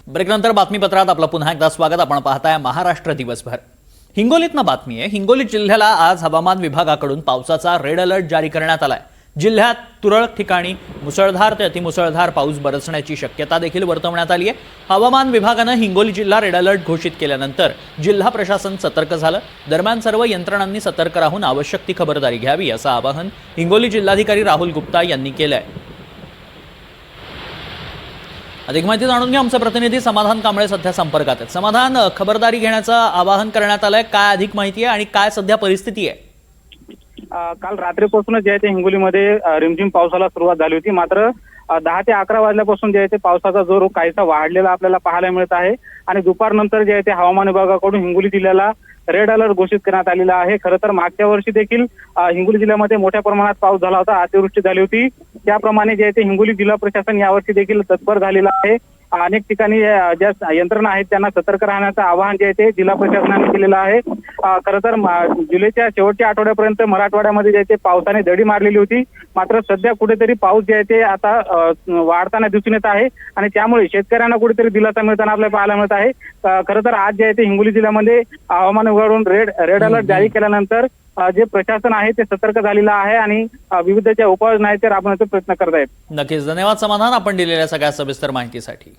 ब्रेकनंतर बातमीपत्रात आपलं पुन्हा एकदा स्वागत। आपण पाहताय महाराष्ट्र दिवसभर। हिंगोलीतनं बातमी आहे। हिंगोली जिल्ह्याला आज हवामान विभागाकडून पावसाचा रेड अलर्ट जारी करण्यात आलाय। जिल्ह्यात तुरळक ठिकाणी मुसळधार ते अतिमुसळधार पाऊस बरसण्याची शक्यता देखील वर्तवण्यात आली आहे। हवामान विभागानं हिंगोली जिल्हा रेड अलर्ट घोषित केल्यानंतर जिल्हा प्रशासन सतर्क झालं। दरम्यान सर्व यंत्रणांनी सतर्क राहून आवश्यक ती खबरदारी घ्यावी असं आवाहन हिंगोली जिल्हाधिकारी राहुल गुप्ता यांनी केलंय। अधिक माहिती जाणून घ्या, आमचे प्रतिनिधी समाधान कांबळे सध्या संपर्कात आहेत। समाधान, खबरदारी घेण्याचं आवाहन करण्यात आलंय, काय अधिक माहिती आहे आणि काय सध्या परिस्थिती आहे? काल रात्रीपासूनच जे आहे ते हिंगोलीमध्ये रिमझिम पावसाला सुरुवात झाली होती। मात्र 10 ते 11 वाजल्यापासून जे आहे ते पावसाचा जोर काहीसा वाढलेला आपल्याला पाहायला मिळत आहे आणि दुपारनंतर जे आहे ते हवामान विभागाकडून हिंगोली जिल्ह्याला रेड अलर्ट घोषित करण्यात आलेला आहे। खरं तर मागच्या वर्षी देखील हिंगोली जिल्ह्यामध्ये मोठ्या प्रमाणात पाऊस झाला होता, अतिवृष्टी झाली होती। त्याप्रमाणे जे आहे ते हिंगोली जिल्हा प्रशासन यावर्षी देखील तत्पर झालेलं आहे। अनेक ठिकाणी ज्या यंत्रणा आहेत त्यांना सतर्क राहण्याचं आवाहन जे आहे ते जिल्हा प्रशासनाने केलेलं आहे। खरं तर जुलैच्या शेवटच्या आठवड्यापर्यंत मराठवाड्यामध्ये जे आहे ते पावसाने दडी मारलेली होती। मात्र सध्या कुठेतरी पाऊस जे आहे ते आता वाढताना दिसून येत आहे आणि त्यामुळे शेतकऱ्यांना कुठेतरी दिलासा मिळताना आपल्याला पाहायला मिळत आहे। खरं तर आज जे आहे ते हिंगोली जिल्ह्यामध्ये हवामान विभागाकडून रेड अलर्ट जारी केल्यानंतर जे प्रशासन आहे ते सतर्क झालेलं आहे आणि विविध ज्या उपाययोजना आहेत ते राबवण्याचा प्रयत्न करत आहेत। नक्कीच, धन्यवाद समाधान, आपण दिलेल्या सगळ्या सविस्तर माहितीसाठी।